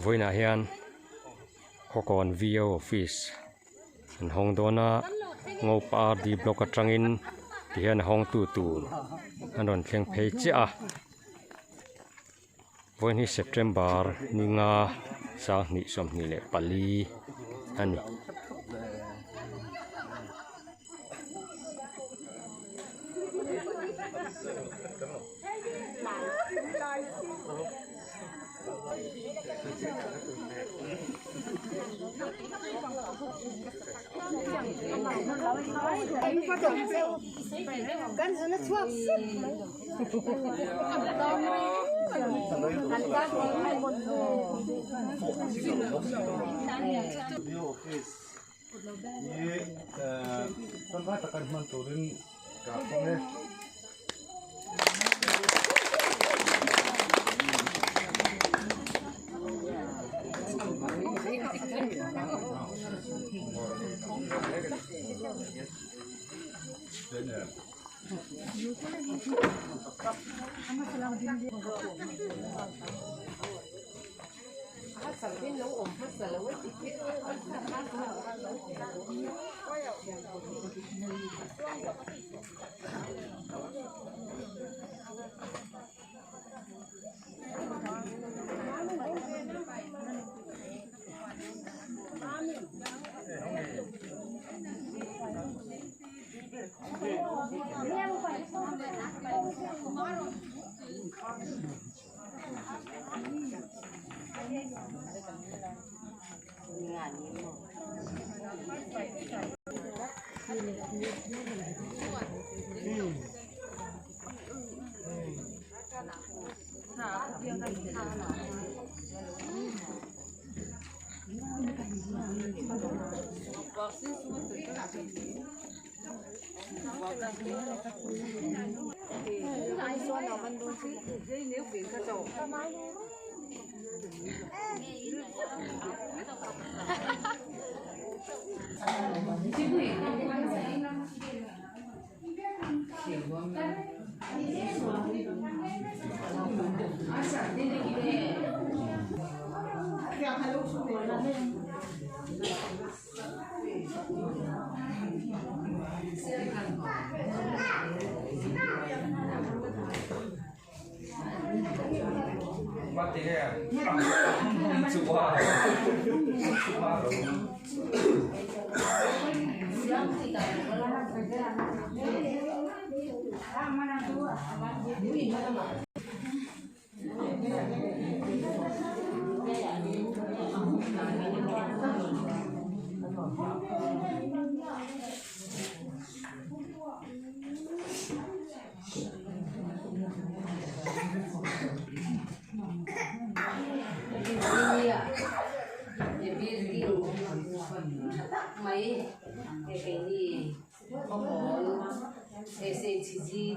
vui na hian khokon VO office an hong dona ngo pa di block atangin ti hian hong tu anon thleng phei chi a voi ni September ni nga sa ni som ni le pali ani Ganz so eine Twapse.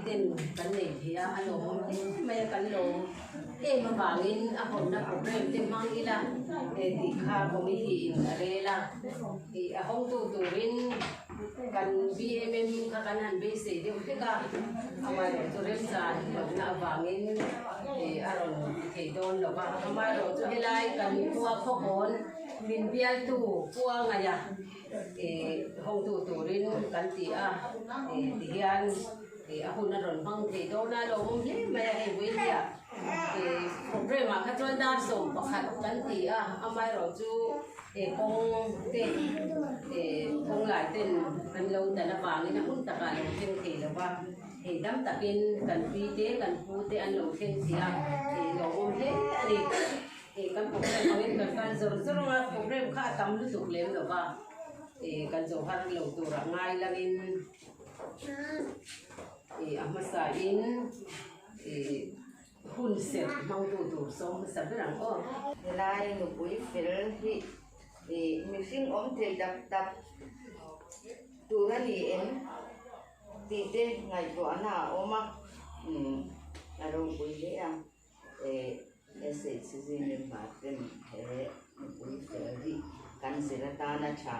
Tên vấn đề thì anh lỗ mấy cái lỗ em mà bảo in à hôm nay problem tên mang đi là thì khá có mấy hiện ở đây là thì không tu in cần BMM các anh bị sẽ điều tất cả mà để tu in ra là vàng in thì anh thì don đó và mà rồi tu lại cần qua khóc hồn mình biar tu qua ngày à thì không tu in cần thì thì anh thì aku naron bang thì đâu na đâu không biết mà cái vấn đề thì problem mà các chuyên gia sống bác học cần thì mai rồi chú thì công lại tên cần lâu tên là vàng nên là cũng tất cả lâu thêm thì là vàng thì đâm tập in cần phi tế cần phu tế ăn lâu thêm thì lâu không hết thì cần problem mà cần cần rồi mà problem khác tâm lúc tục lên là vàng thì cần rồi khác lâu tụ ra ngay là in masain hun set mang tu som sabi lang ko lai no pui fel hi mi sing om thei dap tu na ni en ti te ngai to na oma aro pui le a ese sizin le ba tem he pui fel hi kan se la ta na cha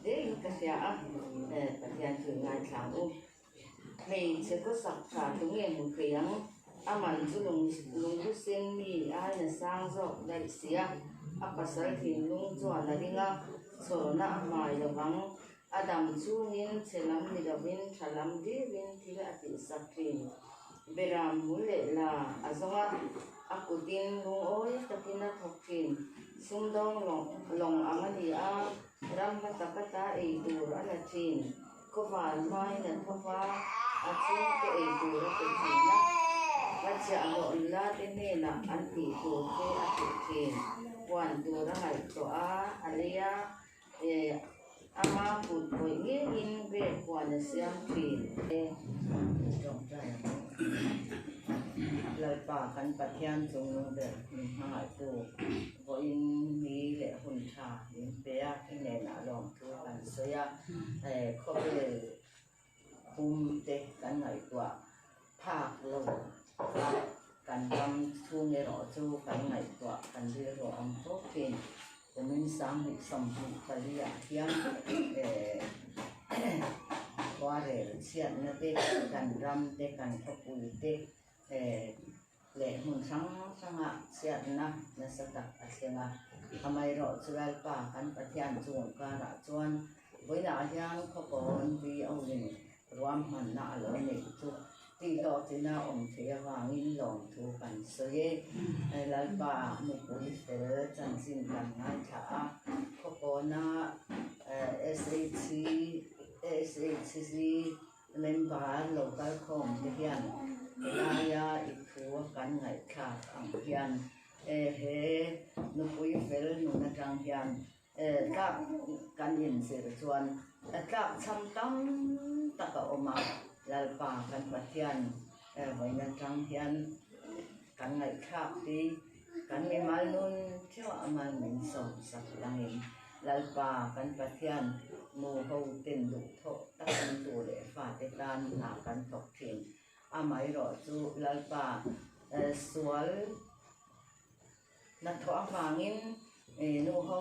de ka sia patian tu ngai thang o mình sẽ có sạc trả chúng em một tiếng mình chú lùng lùng cứ xem mi ai là sang rồi đại xía pasal hinung chuan la ringa chawlhna a hmai lovang a dang chungin chelam ni lovin thalam dirin thil a tih sak thin beram mu le la a zonga a kutin lung oi takin a thok thin sumdong long ang ani a ram matakata ei tur ala thin kovan mai na thova a chung te ei tur a te thin na Baca Allah ini nak anti tu ke atin wan tu ramai doa alia ama put put in be wan siam tin trong trai lalpa kan patian chung de hai tu voi ni le hun cha in be a ne na long tu kan soya ko be te kan ngai tua phak loกันทำช่วงในรอจูกันไหนตัวกันเรื่องอันโตเก่งจะมีสามหิสมบุกเรียเทียมว่าเรื่องเชียนนั่นเด็กกันรำเด็กกันขบุยเด็กเล่หุ่นช่างอ่ะเชียนนะนั่นสักตักเชียงอ่ะทำไมรอจูเวลป่ากันปะเทียนจวนการะจวนวินาทีนั้นขบวนวีเอาเงินรวมมันน่าเลยหนึ่งจุดที่เราที่น่าอมเทียวางินหลงทูกันเสียในหลายป่ามุกุยเสือจันสินกันง่ายช้าขบวนน่ะSHC เล่นบาร์โลกาลคอมเทียนนายาอีกทัวกันง่ายขาดอังเทียนนุกุยเฟลนุนจังเทียนกับกันยินเสือชวนกับช้ำตั้งตะกอมาlalpa kan patian banyak tangkian kan ngai khap ti kan mi malnun chua amal min som sak langin lalpa kan patian mu ho tin du tho ta kan tu le fa te tan na kan tok thin amai ro chu lalpa sual na tho awangin nu ho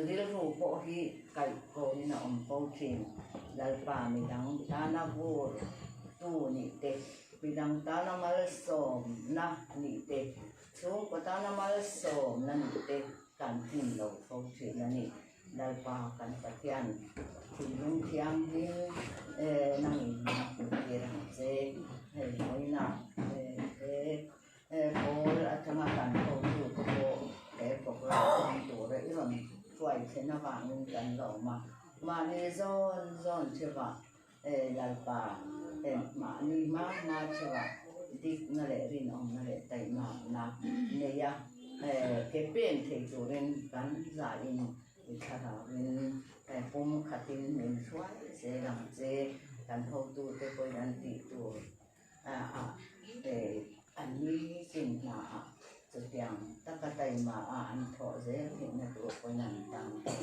ril ru po hi kai ko ni na om po thin lalpa mi dang tana bur tu ni te bidang tana mal som na ni te chung ko tana mal som na ni te kan tin lo po thin na ni lalpa kan patian tin lung thiam hin nang na ku te rang che moi na pol atama kan po tu ko po ra tu re iron tuai chen na wa ngun kan lo ma ni zon cheva lalpa ma ni ma cheva dik na le rin om na le tai ma na ne ya ke pen thei tu ren kan za in thara rin pum khatin min suai se ram che kan ho tu te koi dan ti tu an ni sin naจุดยังตั้งแต่มาอันถอดเสียเห็นในตัวคนนั้นต่างกัน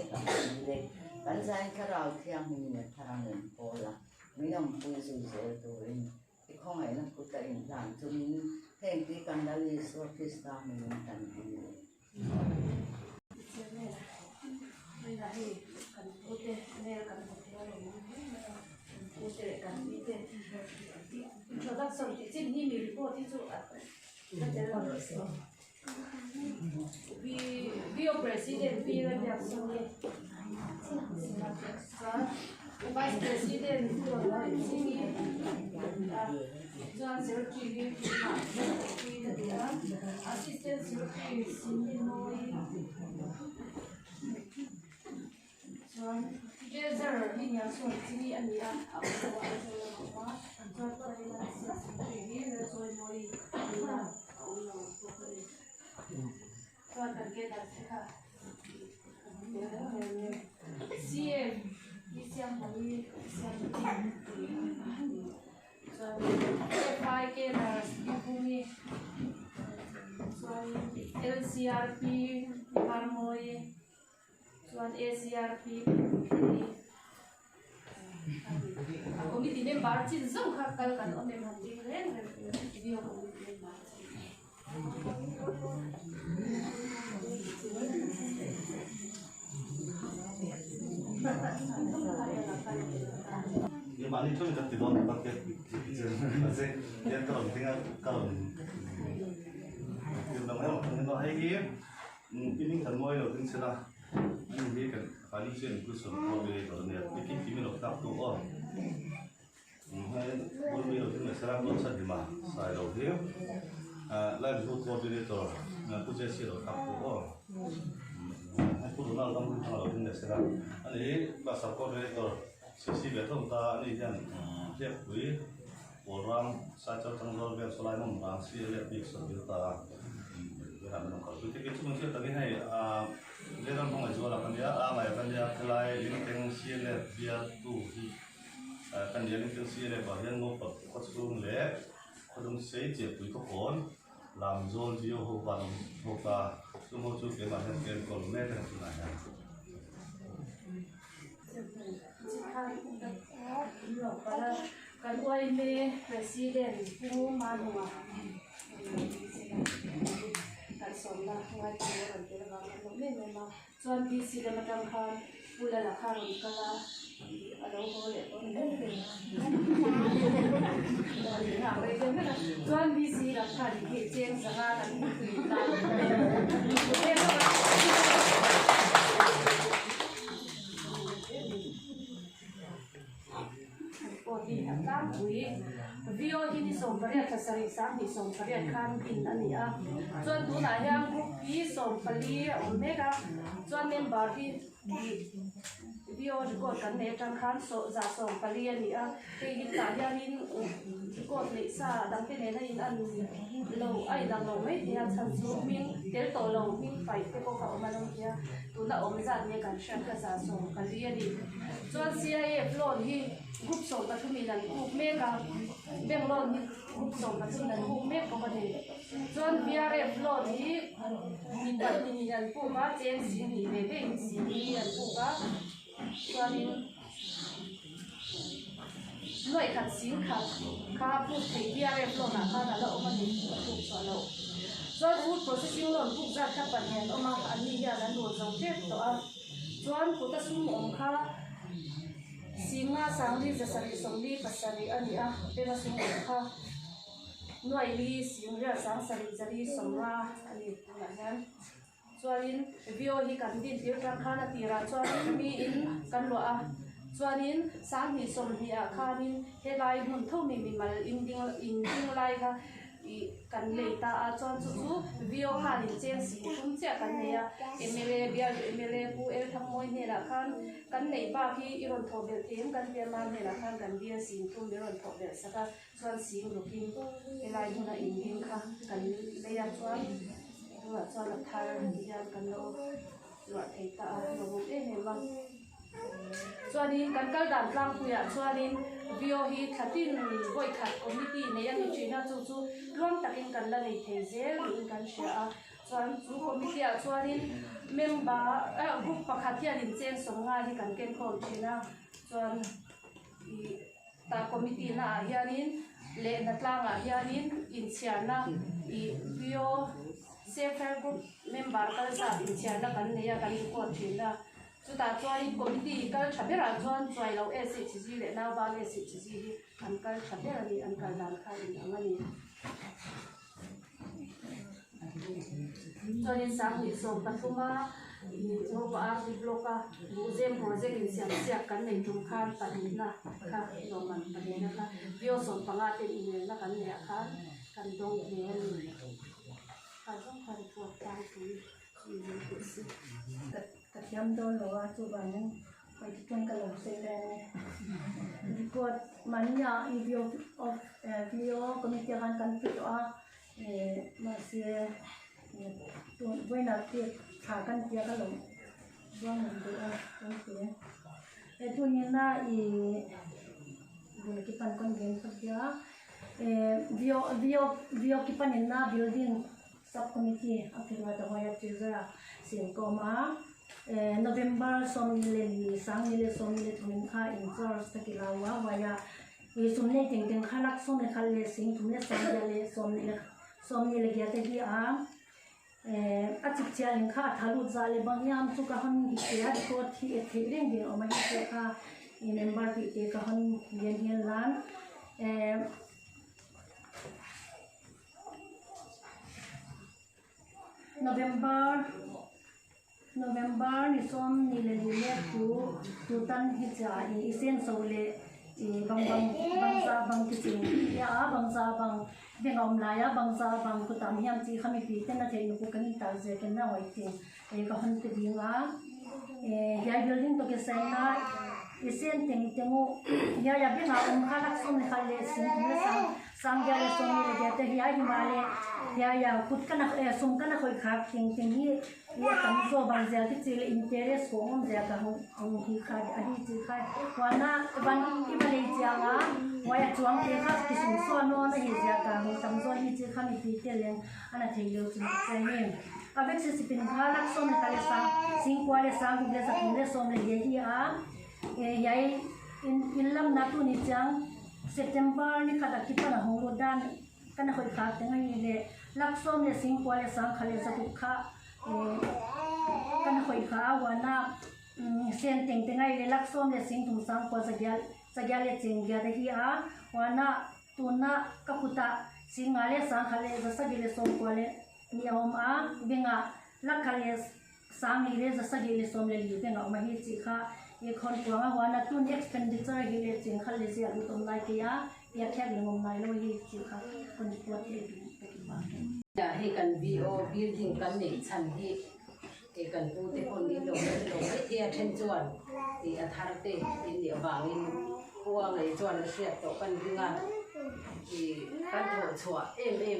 เลยกันใจข้าเราเที่ยงมีเนี่ยทางเงินพอละไม่ต้องคุยสู่เสียตัวเองที่ข้องไหนนั่งกุฏอินหลังจุดนี้เพ่งที่กันดาลีสวัสดิสตามีกันดีเลยไม่ได้กันกุฏเนรกันกุฏอะไรกุฏกันที่เด็กเราต้องส่งที่จีนนี่มีรีพอร์ตที่จุดBio President Bila Jackson, Vice President Singh, John Secretary, Assistant Secretary Cindy Moy, John Jazer, Linya Son, Cindy Anira, John Secretary, Soy Moy, Tuan terkena sekarang. CM, siam kami, siam tinggi. Tuan FI kena bumi. Tuan LCRP Harmoi. Tuan ACRP. Komiti member ciri zong kakal kan omem handi ren video komiti member. 이거 많이 좀 이렇게 넣는 밖에 이제 얘 또 내가 또 이거 너무 하는 거 하기 Ini kan moi lo tin sila. Ini kan kali sen ku so ko be to ne. Ini kimi lo tap tu o. Hai bol be lo tin sila ko sa di ma. Sai lo he. La lu ko be to. Na ku je si lo tap tu o. Hai ku na lam ku lo tin sila. Ani ba sa ko be to. Si be to ta ni jan. Je kui. Orang sa cha tang lo be so lai mong bang si le bi so bi ta. Làm nó còn cái chúng mình tới hay liên quan không phải cho là cái gì mà cái gì cái lại liên quan xuyên là bia tu thì cái gì liên quan xuyên là bảo hiểm ngô bậc có chung lệ có chung xây chế tuổi có vốn làm zone gì hồ văn hồ cả chúng tôi chụp cái mà hiện cái còn mẹ cái thứ này kan uai me president pu ma nuwa kan som na ngai tu kan te ga ma me me ma chuan bc da matam khan pula la khan kala alo ho le on ne ha be ke na chuan bc la khan ke cheng sanga kan tu ta di tam bui vio ini som pariat kasari sam ni som pariat khan bin ania chuan tu na yang group pi som pali omega chuan member hi vio ko kan ne tang khan so za som pali ania te hi ta yanin ko le sa dang te ne na in an lo ai dang lo mai dia chan chu min tel to lo min fai te ko ka omanom dia tu na om za ne kan shan ka za som pali ani chuan CIF loan hi group song ka thumi nan group me ka beng loan ni group song ka thumi nan group me ko ba de chuan BRF loan hi min ban ni nan pu ba chen si ni ve ve si ni an pu ba chuan in loi khat sin kha pu thei BRF loan na kha na lo ma ni pu so lo chuan food processing loan pu za kha pan hen oma ani ya nan ro zong te to a chuan pu ta sum om kha singa sangli zasari somli pasari ania pela sung kha noi li singra sang sari zari somra ani nahan chuanin vio hi kan din tir tra khana tira chuanin mi in kan lo a chuanin sang ni som hi a khanin helai mun tho mi mal in ding lai kha i kan le ta a chuan chu vio khanin chen si tum che kan ne a MLA bia MLA pu el tham moi ne la khan kan nei ba hi iron tho bel them kan bia man ne la khan kan bia sin tum iron tho bel saka chuan sim rukin helai huna in ding kha kan le ya chuan wa chuan la thar ya kan lo thei ta a lo e ne ma chuanin kan kal dan tlang puya chuanin vio hi thatin voi khat committee ne yang china chu long takin kan la nei thei zel in kan sha a chuan chu committee a chuanin member group pakhat hian in chen songa hi kan ken khol thina chuan I ta committee na hianin le na tlanga hianin in chiana I vio safer group member kal sa in chiana kan ne ya kan ko thina chu ta chuan committee kal thabera chuan chuai lo SHG le na ba SHG an kal thabera ni an kal dan kha in angani chuan sang ni so pathuma no ba ri bloka museum project in siam sia kan nei tum khan panina kha no man panina kha vio so panga te in na kan ne kha kan dong ne ni ka jong kha ri ko ta tu Yam don lo wa chu ba nang pai ton ka lo se le record mania video of video committee kan pi to a ma se tu buena te tha kan tia ka lo buang du a se tu ni na I bu ki pan kon gen pa dia video ki pan na building subcommittee apirwa ta hoya tizara sin koma November somile sangile somile thumin kha in charge takilawa waya I sumne ting ting khanak somle khalle sing thumle somile gya te hi a achik chialin kha thalu zale bangyam chu ka han hi ya ko thi e thireng din o ma hi kha I member ti te ka han yen lan November ni som ni le le tu tan hi cha i sen so le i bang sa bang ki chin ya bang sa bang bengom la ya bang sa bang ku tam hiam chi khami pi ten na thei nu ku kan ta je ken na wai tin e ka han te dinga ya building to ke sai na i sen teng tengu ya benga khalak som le khale sin na sang ya le som ni le te ya hi ma le ya kut kana sum kana khoi khak ting hi ya kam so bang zel ki chile interest ko om ja ka hong hi kha a hi chi kha wana ban ki ma le ja nga wa ya chuang te kha ki sum so no na hi ja ka hong tam zo hi chi kha mi ti te len ana thei lo chi se ne a vek se sipin kha lak som le kale sa sing kwa le sa gu le sa kin le som le ye hi a yai in lam na tu ni chang September ni kha ta ki pa na hong ro dan kana khoi kha te ngai le lak som le sing kwa le sa khale sa ku kha kan khoi kha wana sen teng tengai le lak som le sing thum sang ko sagya le cheng gya da hi a wana tuna kaputa singa le sang khale za sagi le som ko le ni om a benga lak khale sang ni le za sagi le som le li benga ma hi chi kha ye khon ko ma wana tun expenditure hi le cheng khal le sia lu tom lai ke ya khyak le ngom nai lo hi chi kha kon ko le bi pe ki ba ya he kan VO building kan nei chan hi e kan pu te kon ni lo he then chuan ti athar te in ni awangin huwa ngai chuan a hriat to kan ringa ti kan tho chua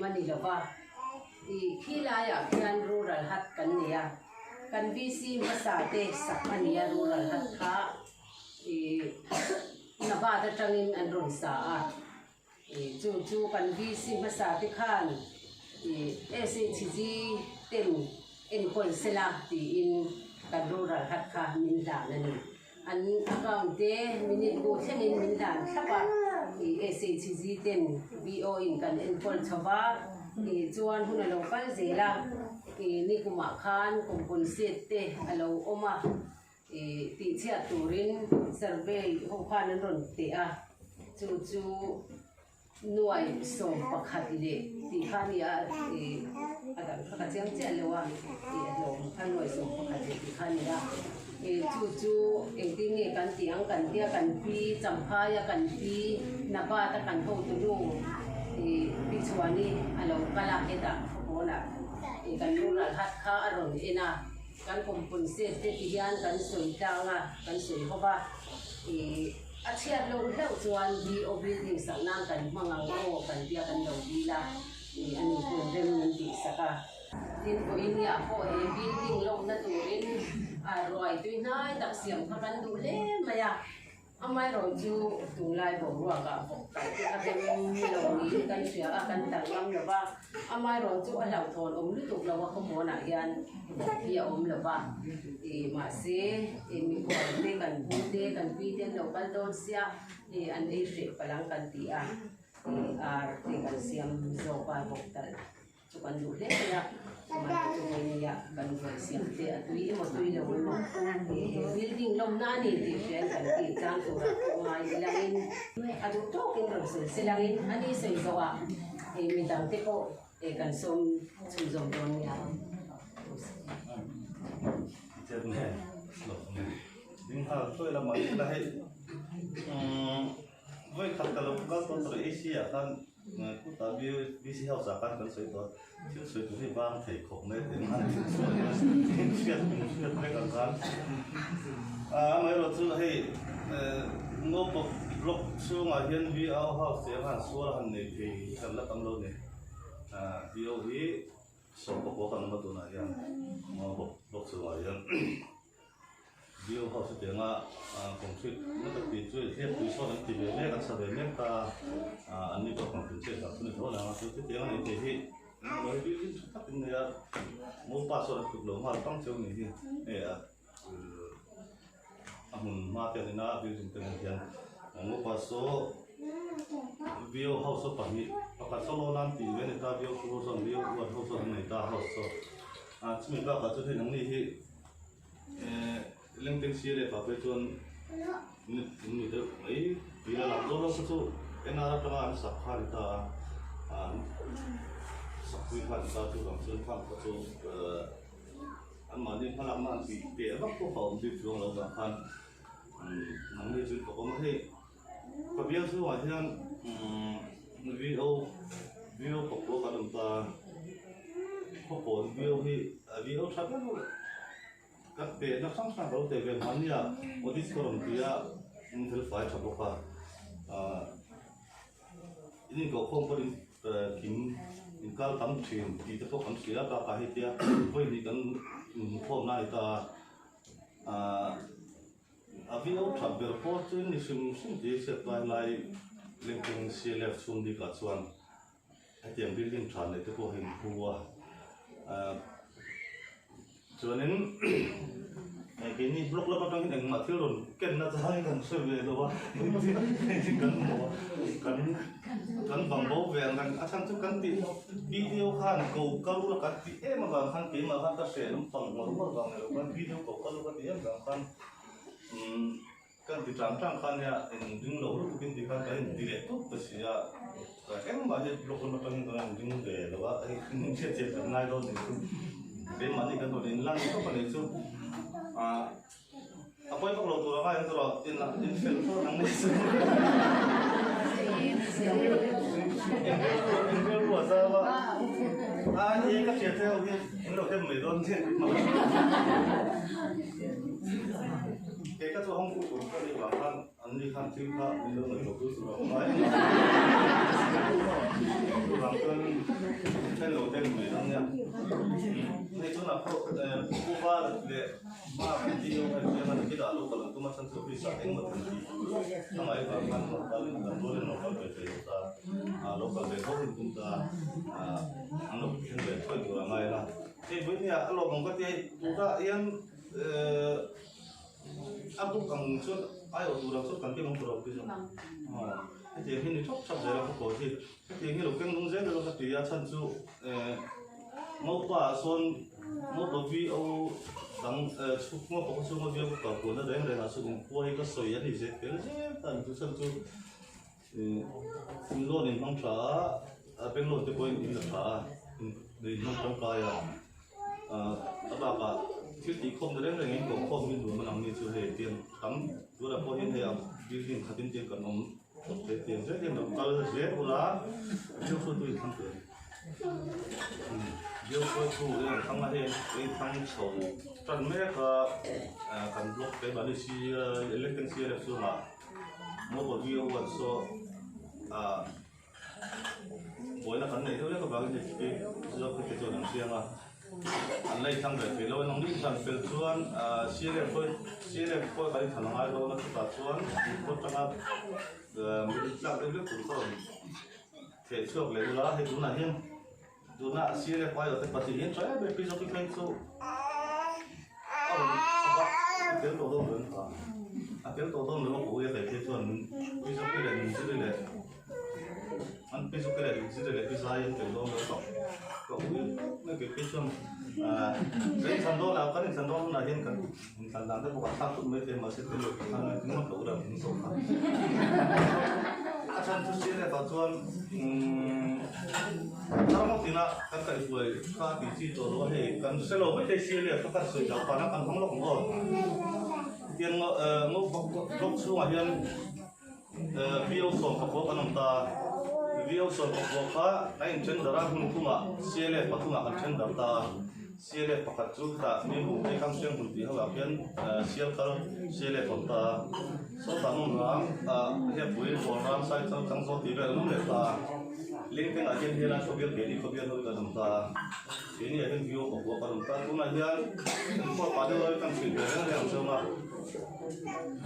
mani lo ba ti khila ya khian rural hat kan nia kan VC masa te sakania rural hat kha ti na ba ta tangin an ron sa a chu kan VC masa te khan SHG ten in Polsela ti in kan rural hat kha min da na ni an account te minute ko thengin min dan thapa SHG ten VO in kan in Pol chawa chuan huna local zela ni kuma khan kumpul set te alo oma ti chia turin survey ho khan ron te a chu nuai som pakhat le ti khania adam kha chiang che lewa lo khan nuai som pakhat le ti khania chu ting nge kan tiang kan tia kan pi champha ya kan pi na ba ta kan ho tu lu pi chuani alo kala heta hola kan rural hat kha aron ena kan kumpun se te ti hian kan soi tanga kan soi hoba a chia lo heu chuan VO building sa nang kan mangang o kan tia kan lo dila ani ko rem nan ti saka tin ko inia ko building lo na turin a roi tui nai tak siam kha kan du le maya amai ro chu tunglai bo ruwa ka bo kai ti a tem lo ni kan sia a kan tang lam lo ba amai ro chu a lau thon om lu tuk lo wa ko mo na yan hi om lo ba ma se mi ko te kan bu te kan pi te lo kan don sia an e she palang kan ti a te kan siam zo pa bo tal chu kan du le ya ma chu ni ya kan ko siam te atui mo tui lo mo building lom na ni ti shen kan ti chang tu ra ko mai langin adu to kin ro se langin ani se zo a mi dang te ko kan som chu zo don ya chết nè nhưng mà tôi là mấy cái đấy với khát cả lúc các tôi rồi Asia kan ku ta bi si hau sa kan kan soi to thiếu soi tu hi bang thei khok ne te man fiat pe kan kan mai ro chu hei no pok blok chu nga hian vi au house te han suar han nei thei kan la tam lo ne vi au hi so ko kan ma tu na yan mo blok chu nga hian vi au house te nga concrete nó được bị chui thêm chui sau đó thì về mẹ các sản phẩm mẹ ta anh đi vào phòng thử chơi cả phần đó là tôi cái tiếng này thì bởi vì các cái này muốn ba số được lớn mà tăng chiều này thì mà tiền này na ví dụ tiền tiền muốn ba số view house số bảy các số lo năm thì về người ta view số view qua số người ta house số chỉ mình các cái chỗ này năng thì LinkedIn sih deh, tapi tuan ini tu, bila nak dorong tu, enak orang tengah sakar kita, สักวิพันธ์ก็ถูกหลังเชิญความก็ถูกอันมาเนี่ยพลังมันปีเปียก็ตัวผมที่ช่วงเราแบบพันนังเนี่ยจุดก็ไม่ให้ก็เบี้ยซื้อว่าที่นั่นวิโอปกตัวกันตาพอผลวิโอชัดก็เปียนักสังสรรค์เราแต่เป็นมันเนี่ยวันที่สองที่อินเทอร์ไฟชัดกว่าini kau kau pun kim kalau tam chen di tu kan sia ta kahit dia poi ni kan form na ita avion travel port ni sim de se lai linking CLF sum di ka chuan atiam building tran le te ko hin huwa chuanin cái này block là bắt đầu cái mà thiếu rồi cái nó thay gần sơ về rồi ba cần bằng bố về gần à sang chút cần tí video khan cầu câu là cần tí em mà gần khan tí mà khan ta sẽ làm bằng mà đúng không gần là video cầu câu là tí em gần khan cần tí trang khan ya đứng lâu lúc cái tí khan cái tí lệ tốt thì sẽ em mà cái block là bắt đầu cái đứng về rồi ba cái chết là ngay đâu thì cái mà đi cái đồ đến lăng cái phần này chứ apa yang kalau tu apa yang tu in film tu nang ni in film tu apa ini kan cerita dia ini orang medon dia kita tu orang tu orang ni bahkan andi kan cerita ini orang tu sudah main orang tu kan orang medon yaนี่ตัวนักผู้ว่าเลยมาเป็นที่เราเป็นมันที่เราลูกเราตัวมันสั่งซื้อพิซซ่าเองหมดทันทีทำไมบางคนเราตัวเล่นเราไปเจอตาเราไปเขาเป็นตัวตาอันนั้นเป็นแบบช่วยตัวไงล่ะที่วันนี้เราบางคนที่ตัวยังaku kang suốt ai ở tù suốt cần cái mong tù cái gì thì khi này chốc dễ là không có gì thì khi lúc cái mong dễ là cái gì chân su ngô bà xuân ngô bà vi ô đằng chúc ngô bà xuân ngô vi ô cả cuốn nó đấy là sự qua cái sợi ấy thì dễ cái dễ tận chú chân su luôn nên phong trà bên luôn thì quên in là trà để nó trong cái các bạnที่ตีคมจะได้เลยงี้ก็คมมีหนูมันเอาเงินช่วยเตียนทั้งตัวเราพอเห็นเดียวยืนขัดเตียนกับนมเตียนเสียแบบก็เสียอุลาเดี๋ยวช่วยตัวอีกทั้งตัวเดี๋ยวช่วยตัวเองทั้งมาเองทั้งโฉมตอนแม่ก็การบล็อกไปบาลิซีเล็กกันเสียแล้วส่วนมาเมื่อวันที่วันโซ่วันนั้นกันไหนตัวเล็กก็บางทีเราไปเจอหนังเสียงอันไรทั้งแบบเราน้องนี่ทำเป็นส่วนเสียเรื่องก็ไปทำงานเราแล้วก็ส่วนก็ทำงานมีหลักเรื่องของเขาเที่ยวช่วงเลยละให้ดูหน่อยดูหน้าเสียเรื่องไปแต่ปฏิเห็นใช่เป็นปีสองปีครั้งสู้เที่ยวตัวต้องเดินทางเที่ยวตัวต้องเดินโอ้ยแต่เที่ยวส่วนปีสองปีเลยซื้อเลยอันปีสองปีเลยซื้อเลยปีสายเที่ยวต้องเดินต่อก็อุ้ยไม่เก็บปีช่วงเป็นสันโดษแล้วก็เป็นสันโดษน่าเห็นกันสันดานที่พวกข้าตุ้มไม่เต็มมาเสร็จเลยข้างในนี่มันตัวเราเป็นสองข้างอาจารย์ทุกสิ่งเนี่ยตอนส่วนถ้าเราตีน่ะกันกันช่วยข้าติดที่ตัวเราให้กันเสร็จเราไม่ได้เสียเลยก็กันช่วยจากปานักกันของเราของเราเตียงงบลบช่วงเฮียนวิวส่งกับพวกกันน้ำตาวิวส่วนของพวกเขาไอ้เช่นดาราหุ่นทุ่งอ่ะเสียเลยปัจจุบันกันเช่นดาราเสียเลยปกติจุดแต่มีหุ่นที่ข้างเชียงหุ่นที่เขาแบบเพี้ยนเสียกันเสียเลยผลตาส่วนต่างนู้นนะเฮียปุ๋ยหัวน้ำใส่ทั้งโซ่ตีแบบนู้นเลยตาเลี้ยงเป็นอาชีพที่เราชอบเลี้ยงเด็กเขาเลี้ยงด้วยกันน้ำตาทีนี้เป็นวิวของพวกกันน้ำตาตัวนั้นเฮียพวกปาเดอร์กันสิ่งเดียวกันเชื่อมา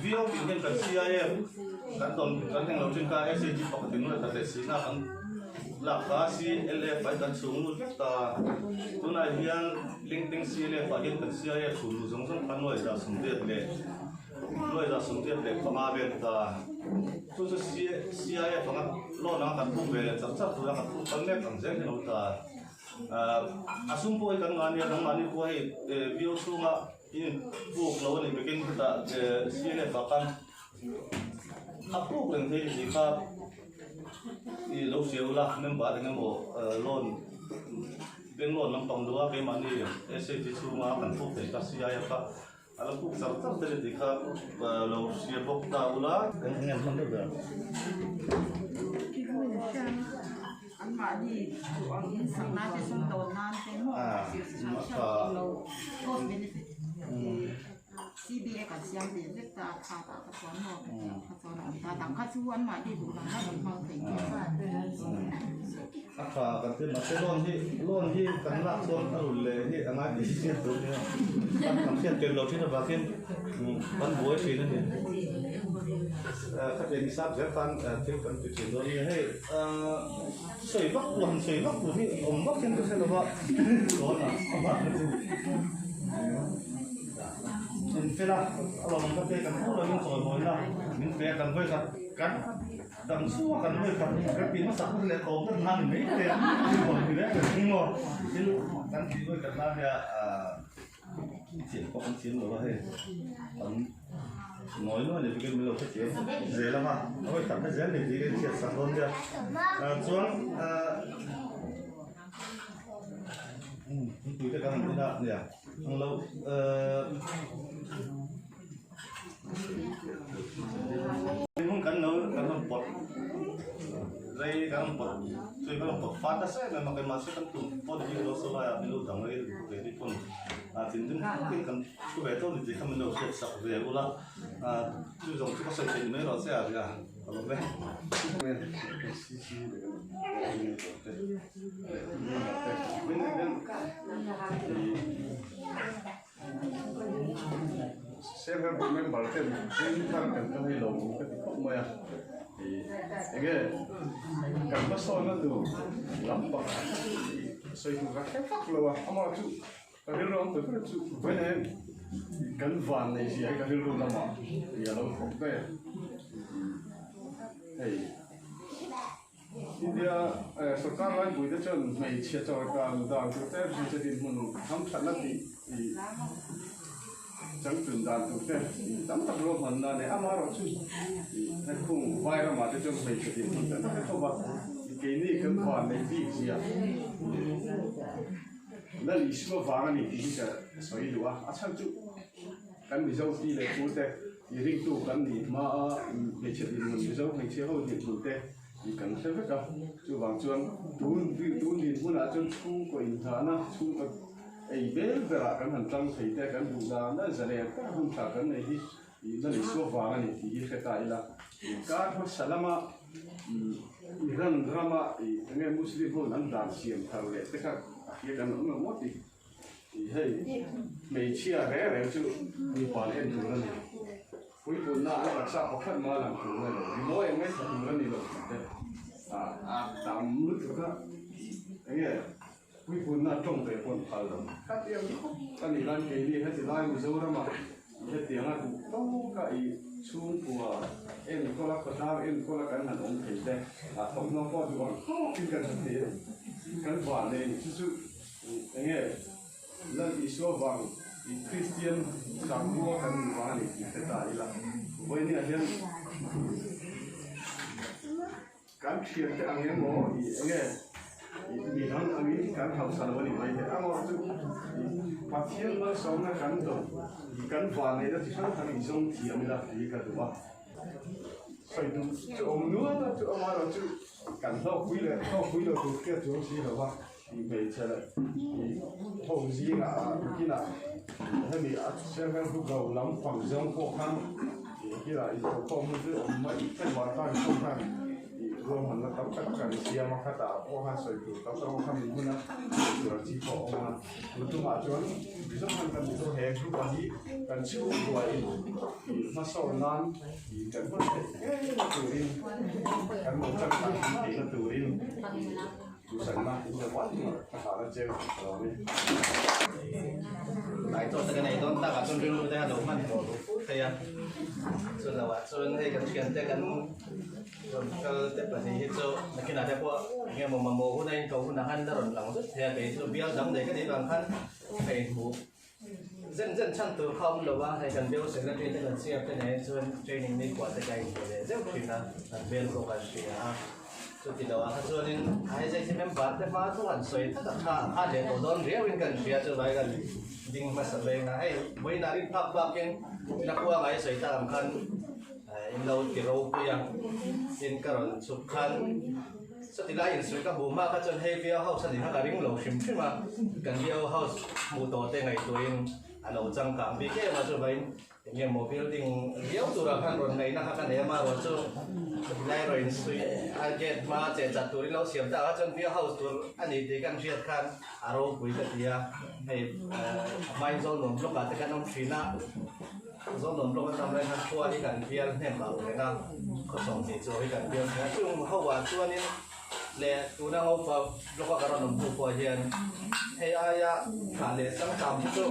วิวเป็นกันเสียกันตอนกันyangเราจึงการ SCG ปกตินู้นแต่สิ่งนั้นกันหลักการ CLF ไปกันสูงนู้นตาตัวนั้นเฮียลิงก์ CLF ไปกันเสียสูงนู้นส่งพันหน่วยจะสมเด็จเลยหน่วยจะสมเด็จเลยขมาเบ็ดตาตัวจะ CLF ฟังล้อนังกันพุ่งเบ็ดจับตัวนังกันพุ่งกันเล็กกันเส้นนู้นตาอาสมป่วยกันงานเนี่ยทั้งงานนี้ป่วยวิวสูงอ่ะอินพวกเราเนี่ยไปกินตาCLFกันขับพวกเรื่องที่ครับ i lo siêu la nên bà đang ngồi loan bên loan nằm tông đó cái mà đi SAT chú mà cần phục để các sĩ ai cả ala phục sao tất cả thì khá lo siêu bốc tàu la cái nghe không được anh mà đi anh in sáng nay thì xong đầu nan thế mà CBA กับ CMD เรียกตาขาตากับสอนหมดสอนตาต่างข้าชวนมาที่ดูหลังหน้าบนห้องถึงที่ว่า กันที่มาเช่นโลนที่กันรักส่วนอรุณเลยที่อะไรที่เสียตัวเนี่ยการทำเสียเกินเราที่เราบ้านมันบวยสินั่นเนี่ยถ้าเป็นทราบเสียฟันที่กันติดสินตัวนี้ให้สวยวักหวานสวยวักหวานที่อมวักกันก็ใช่หรือเปล่าร้อนอ่ะเอามาเวลาเรามันก็เป็นกันพวกเรายังสอนมวยนะมันเป็นกันด้วยกันดังสู้กันด้วยกันกันปีมาสักคนเลยโตขึ้นมาหนึ่งไม่เลยที่คนที่แรกที่งอที่กันที่ด้วยกันมาเนี่ยเสียงก็เป็นเสียงหรือว่าเฮ้ยnói nữa để cái mình làm cái chuyện dễ lắm à, nó phải tập cái dễ để cái chuyện sẵn hơn chưa, xuống túi cái căng thế nào nhỉ, không lâu không cần nữa cần bột đây cần bột tôi cần bột phát ra mà cái masuk kan bột di lo soalnya milu dangเลยที่คนถึงที่กันก็แบบต้องที่ทำมันเราเสียสักเรื่องก็ละจุดตรงที่เขาใส่เป็นไม่เราเสียอะไรกันเอาไปSaya member kan kan kan hello kan kok moya ege kan masona tu lampa so itu kan fak lo amar tu kan hello tu kan tu bene kan van nei si kan hello nama ya lo kok be hey India सरकार वाले बुझे चल मैं इच्छा चल का दान करते हैं जिसे दिन मुनु हम चलना थी chẳng từng đàn thuộc thế, tấm tập lô phần này ám áo chứ, hay cùng vai ra mà để cho mình thực hiện những cái công việc, cái này cái khoản này gì gì à,那你说房你第一个所以的话，啊，唱就，跟你说地来负责，一定都跟你妈没确定，你说没切后你负责，你跟谁不搞，就往转，都你不拿就出过银行呐，出个。ไอ้เบลเวลากันหันตั้งใจแต่กันดูแลนั่นแสดงก็หุ่นขากันในที่นั่นอีส่วนฟังนี่ที่แค่ตายละการพัฒนามาอีรันดรามาอีเงี้ยมุสลิมนั้นด่านเสียงทะเลแต่ก็ยังกันนั่นหมดที่เฮ้ยไม่เชื่อแร่ๆจู่มีความเอ็นดูนั่นนี่คุยปุ่นน่ารักษาพอขึ้นมาหลังถึงเลยมีน้อยไม่ถึงนั่นนี่หรอกตามมือถือก็เงี้ยวิปุณน่าจ้องแต่คนพาลงข้าเตียงกันนี่ร้านเกลี่ให้สิไล่มือเจ้าละมาให้เตียงอ่ะถูกต้องกับอีชุ่มปัวเอ็นก็รักกระทำเอ็นก็รักกันหันองค์เห็นแต่ทำน้องพ่อดูว่ากินกันทันทีกันหวานเลยชุดๆอย่างเงี้ยนั่นอีชัววังอีคริสเตียนสังวัวกันหวานนี่ที่ตายละวันนี้เห็นการเชียร์แต่อันนี้หมออย่างเงี้ยมีทั้งอเมริกันทำสารวัตรไปแต่อันนั้นคือพัฒน์มาสองนักการตัวกันฟังเนี่ยที่เขาทำอีส่งเทียมละที่กันตัวใส่ดูจะอมนัวนะจะอมอะไรจะกันเข้าคุยเลยตัวแก่ตัวสีหรือว่าไม่ใช่เลยทงสีน่ะที่น่ะให้มีอาชีพเป็นผู้เราล้ำฝั่งจงพวกนั้นที่น่ะอีกข้อมูลที่อมไม่เป็นว่าตั้งพวกนั้นรวมมันแล้วต้องการเสียมาขนาดพวกห้าสิบตัวต้องทำอย่างนี้นะตัวที่พอออกมาแล้วตัวมาจนวิศวกรกันตัวแหกทุกวันนี้กันชื่อตัวเองมาสอนงานกันก็ตัวเองกันหมดทั้งทั้งเองตัวเองดูสันมาดูวันภาษาละเจ้าเราเนี่ยหลายตัวแต่กันไหนต้นตากับต้นเรื่องแต่หนูมันโหแต่ยังส่วนเราส่วนให้กันเชียนแต่กันก็แต่ประเทศโซ่ในขณะที่พวกเงี้ยมันโมกุนเองเขาคุณหันตลอดหลังสุดเทียไปสุดเบี้ยวจำได้ก็ได้บางครั้งไปถูกเส้นชั้นตัวคอมหรือว่าให้กันเบี้ยวเสร็จแล้วที่กันเสียบที่ไหนส่วนเทรนนิ่งนี่กว่าจะใจอยู่เลยเจ้าคือนะเบี้ยวก็ว่าเสีย สุดที่เราถ้าส่วนนี้ไอ้ใจที่มันบาดแต่มาทุกวันสวยถ้าข้าเดี๋ยวโดนเรียกเป็นกันเสียจะไรกันยิงมาสเลยนะไอ้ไว้นาริพักพักยังนักว่าไอ้สวยตามคันอินเราที่เราเพียงอินกระรอนสุดคันสุดที่ไรอินสวยกับบูมากก็จนให้เบี้ยวเขาสนิทกับริ่งเราชิมขึ้นมากันเบี้ยวเขามูโตเต็งไอ้ตัวเองเราจังกับบิ๊กเก้มาจนไปเงี้ยโมบิลดิ้งเลี้ยวตัวกันรถไหนนะครับกันเนี่ยมารถจนไล่รถสวยอาเจ็ดมาเจ็ดจัดตัวเราเสียบตาจนเบี้ยวเขาตัวอันนี้ที่กันเชียดคันอารมณ์คุยกันเดียให้ไม่โซนหนุ่มลูกกันแต่กันน้องชีน่าโซนหนุ่มลูกกันทำอะไรกันชัวร์ที่กันเบี้ยเนี่ยเราเลยนะก็ส่งสีชัวร์ที่กันเบี้ยนะช่วงเขาว่าชัวร์นี้เลยตัวนั้นเขาฟังลูกกันเราหนุ่มผู้ป่วยเย็นให้อายะขาเลยสังคมที่ตัว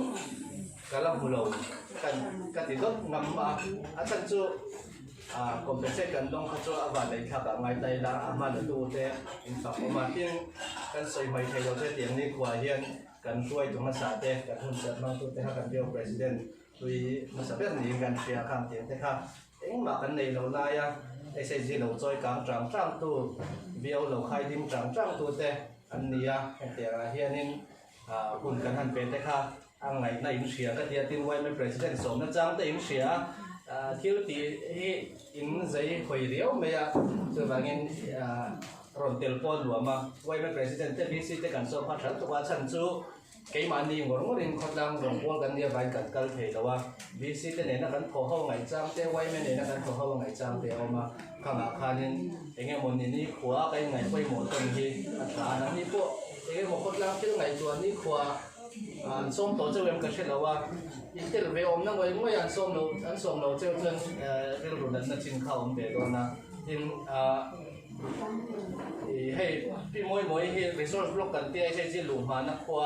kalau belum kan itu nama akan tu kompensasi kan dong tu apa dari kakak ngai tay lah aman tu te infak omatin kan soi mai thay tu tiang ni kuahian kan kuai tu masa te kan hun set mang tu te kan dia presiden tui masa ber ni kan sia kham tiang te kha eng ma kan nei lo la ya SAG lo choi kang trang tu biao lo khai dim trang tu te an nia te ra hianin kun kan han pe te kha ang ngày nay in xia cái dia tin quay mấy president sống nó trang tới in xia thiếu tí in giấy hồi điếu mấy từ vàng in rồi telephone luôn mà quay mấy president tới BC tới cảnh số phát triển tụi anh chú cái mà đi ngồi ngồi in khóc lăng rồi qua gần dia vài cảnh cần thể làว่า BC tới này nó gắn khổ hậu ngày trang tới quay mấy này nó gắn khổ hậu ngày trang tới mà khang à khang in anh em muốn đi khóa cái ngày quay một tuần thì cả năm đi bộ anh em một khóc lăng cái ngày tuần đi khóaส้มโตเจ้าเอ็มก็เช่นแล้วว่าอีกที่เราไปอมนั่งไว้เมื่อยันส้มเราเจ้าเพื่อนเรื่องรุ่นนั้นจินข้าวอมเดือดนะจินให้พี่มวยให้ไปส่วนบล็อกกันเตี้ยใช้จินหลุมมานักขวา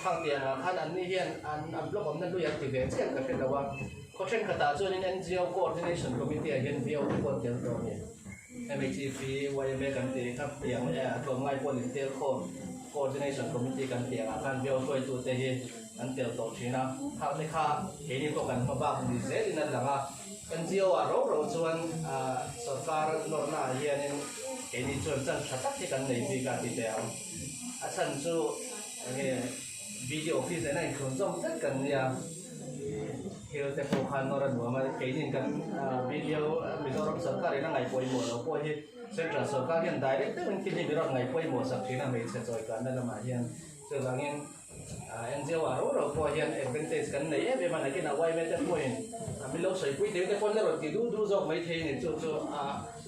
ข้างเตียงขั้นอันนี้เฮียนอันบล็อกอมนั่นด้วยอย่างที่เวียนเช่นก็เช่นแล้วว่าเขาเช่นขตาส่วนนี้ NGO Coordination Committee เฮียนเบี้ยวทุกคนเดียวตรงนี้ MHTP ไว้เมื่อกันเตี้ยครับเตียงตัวง่ายพอลิเตียโคนcoordination committee kan tiang akan bio toi tu te hi an tel to thina kha ne kha he ni to kan ma ba ni ze din an langa kan jio a ro chuan sarkar norna hianin he ni chuan chan thatak ti kan nei bi ka ti te a chan chu nge video office na in khon jom tat kan nia hil te po khan nor an ma he ni kan video mizoram sarkar ina ngai poi mo lo po hi Central Sarkar yang direct tu mungkin ni biar ngai poi mo sak China mai sejauh kan dalam mahian sebangin NGO aro po hian advantage kan nei be man akin awai me te point amilo soi pui te pon le ro ti du jok mai the ni chu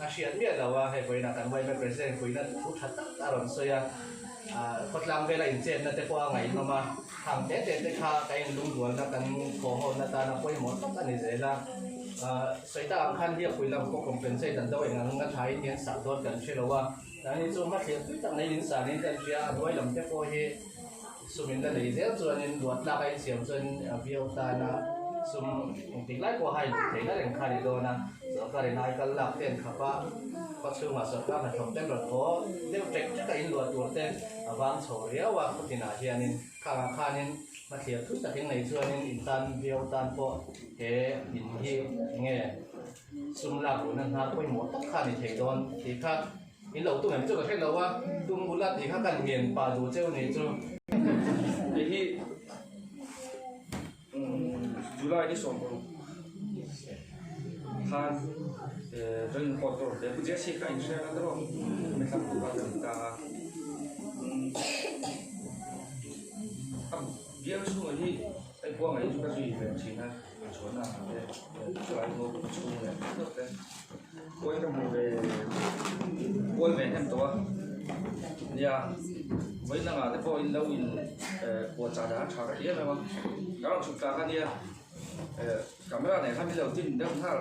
asian mia lawa hai poi na kan wai me president pui na thu that tak aron so ya khotlang ve la in chen na te po ngai no ma ham te kha kai lung dual na kan ko ho na ta na poi mo tak ani zela soi ta am khan dia pui lam ko compensate dan dawai ngang nga thai tian sa dot kan chelo wa ani chu ma the tu tak nei lin sa ni kan ria doi lam te ko he sumin da nei zel chuan in duat la kai siam chuan viau ta na sum tik lai ko hai te na ren khari do na so ka ren ai kal lak ten khapa pa chu ma so ka na thom ten ro ko deu tek ka in luat tur ten awang chho ria wa khutina hianin khang khanin ma thia thu ta thing nei chuan in tan viau tan po he in hi nge sum la bu nan ha koi mo tak kha ni thei don ti kha in lo tu ngai chu ka khen lo wa tum bulat ti kha kan mien pa du cheu ni chu Jadi Julai ni sombong kan dengan kotor dia punya sih kan saya ada loh mereka buat kita dia semua ni buang aja juga sih dari Cina Cina Julai mau semua ya kau yang mau hem tua ya với là cái phôi lâu in của trà đá trà cái đĩa mà các bạn chụp trà cái đĩa cảm ơn này bây giờ tin đâu ha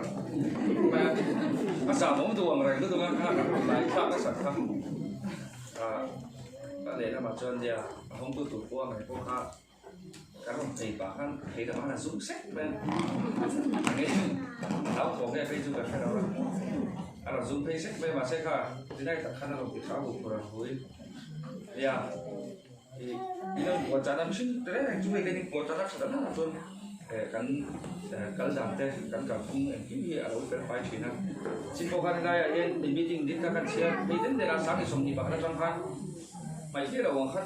mà sao muốn tuồng rồi cứ tuồng ha lại khác cái sản phẩm cái này là mặt trơn đi không tôi tụt qua này không ha các bạn thấy bà han thấy được là rung sách bên cái áo của cái du lịch hay đâu là rung thấy sách bên mà sách ha thì đây tất cả là một cái khá bụng rồi với ya ini buat cara mesin terus cuma ini buat cara sederhana tuh kan dam te kan ka khung en kim hi alo per pai thina sin ko kan lai a yen meeting din ka kan share mi den de la sang som ni ba na jang khan mai hi lo wang khat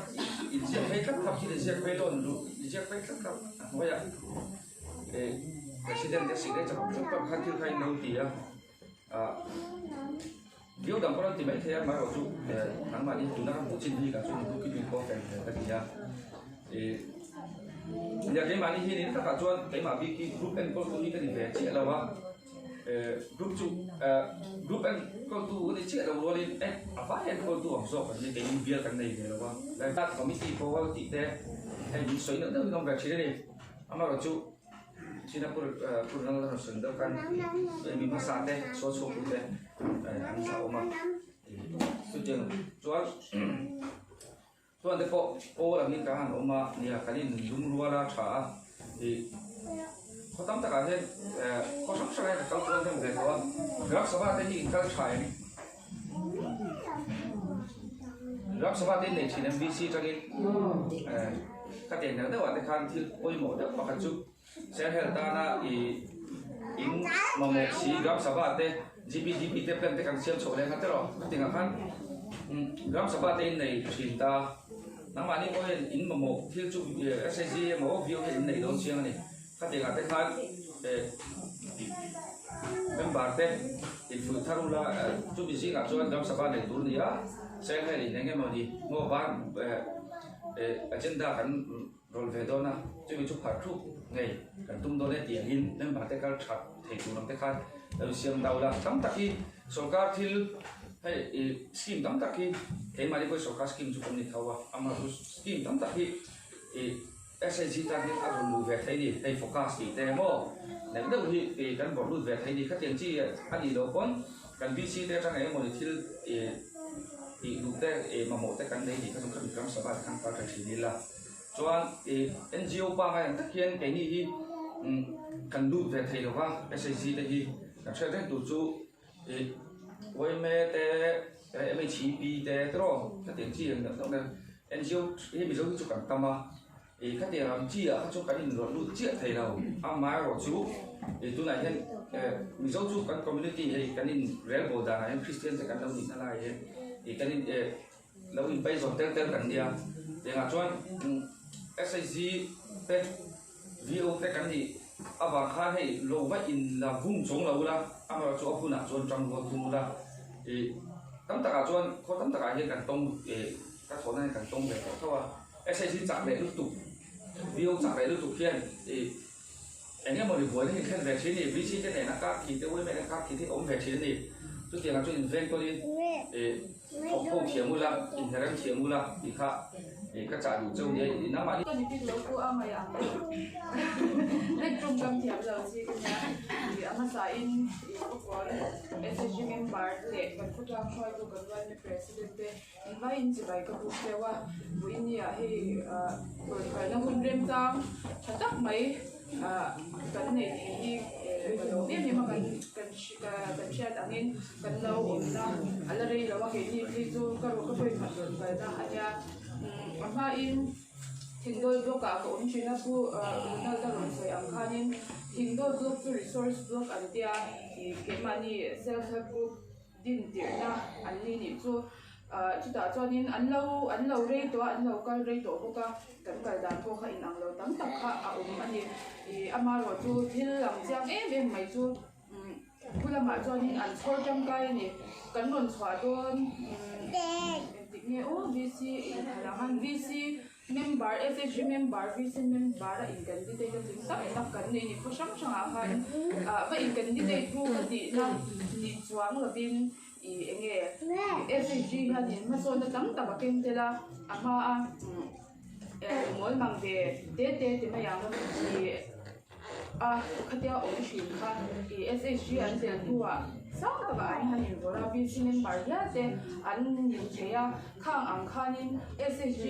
in sia pe khat thap chi de sia pe don lu in sia pe khat khat wa ya president de sigre chak chak khat thil khai no ti a điều đẳng con tìm mấy thế mà ở chỗ thằng bạn đi chúng ta cũng chín đi cả chỗ những cái việc có cái gì à thì nhà cái mà đi đến tất cả chỗ cái mà bị cái group and con tu cái gì về chuyện là mà group chủ group and con tu cái chuyện là luôn đi phải and con tu học số cái cái việc cái này là mà đại ta có mấy cái có gì thế hay những số nữa đâu không về chuyện này mà ở chỗ Singapore purna na sunda kan mi masa te so te an sa oma tu jeng chuan tuan te po la min ka han oma nia kanin lum ruala tha thì có tấm tất cả thế có sắp sửa là câu chuyện thêm về thôi grab số ba tên gì câu chạy grab số ba tên này chỉ là VC cho nên các tiền nào đó là cái thì ôi một đó mà chút sẽ hết ta na in mà một xí grab số ba tên GP tên càng xem số này hết rồi các tiền khác grab số ba tên này chỉ ta nãy mà đi coi in mà một thiếu chút SSG mà có view hình này đâu xem này các tiền khác member te in fu tharula chu bi singa chuan dam saba nei tur nia sel heli nenge mo di mo ban agenda kan rol ve dona chu bi chu phar thu ngei kan tum do le ti hin member te kal that thei tu lam te khan siam daula tam taki sarkar thil hei scheme tam taki ke mari ko sarkar scheme chu kom ni thawa ama scheme tam taki SSG ta ni a lu ve thei ni hei focus ti te mo này đâu thì căn bộ lùi về thấy đi các tiền chi anh đi đâu con căn VC thế trang này một thì lúc thế mà một cái căn đấy thì các công ty sẽ bắt khang phá cái gì là cho NGO ba ngày tất nhiên cái gì thì căn lùi về thấy đâu ha SSG đấy thì các sẽ đến tổ chức với mẹ thế em chỉ bị thế đó các tiền chi là đó NGO thì bây giờ chụp cảnh tâm à các tiền làm chi à cho cái gì lùi chuyện thầy nào mai rồi chú tu này hen mình giáo dục các community hay cái này real bộ đà hay Christian sẽ cái đâu nhìn lại hay cái này lâu in bây giờ tel cảnh dia để ngã chuan SIG te VO te cái gì ava khan hay lâu vậy in là vùng sống lâu la ama cho phu na chuan trong lo thu la tấm tất cả chuan có tấm tất cả hiện cảnh tông các số này cảnh tông về thôi SIG chạm về lúc tục VO chạm về lúc tục khiên anh em một điều cuối thì khen về chế này VC cái này là các kỳ tiêu với mẹ các kỳ thì ống về chế này trước tiên là cho invent tôi đi học không thiếu mua la internet thiếu mua la thì khác các trả đủ châu này thì nó mà đi cái lỗ của ông mày ăn lên trung tâm thiệp giờ gì cái nhà thì ông sai in có SSG member để cần phụ trách cho tôi cần vấn president invite in chỉ bài cái buổi chiều à buổi này thì rồi phải là huấn luyện trang chắc mấy cái này thì đầu tiên nhưng mà cần share angin cần lâu ổn na ala rei lawa ke ni thì chu ka ro ka phoi phat ron ka na anya amma in thingdol block ka ko on china pu na ta ron soi ang khanin thingdol block to resource block an tia ke mani self help group din tir na an ni chu chu ta chuanin an lo rei to an lo kal rei to ko ka kan kal dan ko kha in ang lo tam tak kha a ani ama ro chu thil lam chiang em mai chu pula ma chuanin an chhor jam kai ni kan ron chwa don tikne o VC halangan VC member SSG member VC member in candidate ting tak kan ni ko sam sang khan va in candidate ru ka ti na ni chuang la bin enge SSG hanin ma so na tam ta ba ken tela ama mol mang te ma yang khatia om shin kha SSG an tel tua sang ta ba ai hanin bora VC member ya te an ni cheya khang ang khanin SSG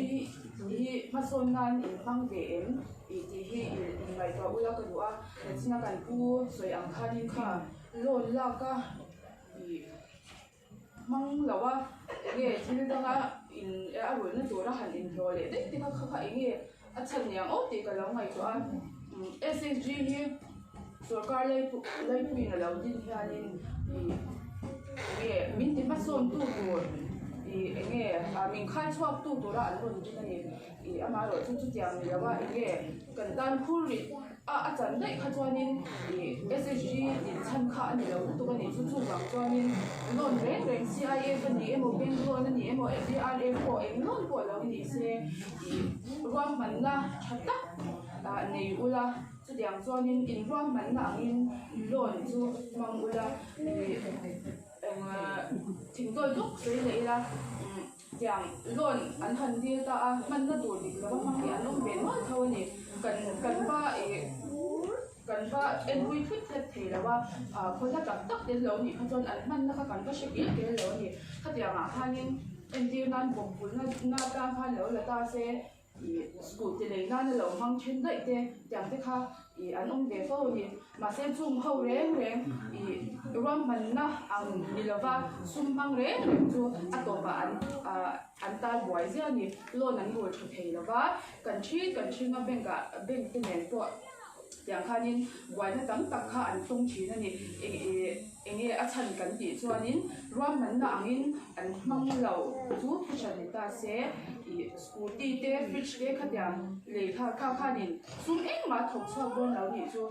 hi ma so nan in mang ve em ti hi in mai pa ula ka du'a china kan pu soi ang khanin kha lon la ka mang lawa enge thil danga in a ro na tora han in role de ti kha kha enge a chan yang o ti ka lo ngai to a SSG hi sarkar lei pui na lo din hianin nge min ti ma som tu tur nge min khai chhuak tu tura an ron din ani ama ro chu tiang ni lawa nge kan dan phur ri a chan dai kha chuanin SSG din chan kha ani lo tu ani chu wang chuanin lon reng CIF ani emo bank loan ani emo FDRA ko em lon ko lo ni se ruam man na thata nei ula chu diang chuanin in ruam man na angin loan chu mang ula thing doi duk sei nei la diang loan an han dia ta a man na tur dik lo mang ki an long ben ma thawani kan ba en hui fit let thei lawa khoi la tak den lo ni khajon an man na ka kan ka shekil ke lo ni khatia ma hanin en dir nan bom pul na ta phan lo la ta se school ti le na lo hang chen dai te tiang te kha an ong de fo ni ma se chung ho reng ram man na ang ni lova sum mang reng chu atopa an ta boy zia ni lo nan ru thu thei lova kan thi nga bank te nen po yang khanin buai na tam tak kha an tung thi na ni enge a chan kan ti chuanin ram man na angin an mang lo chu chan ta se school ti te fridge ke khatia le kha nin sum eng ma thok chwa bon lo ni chu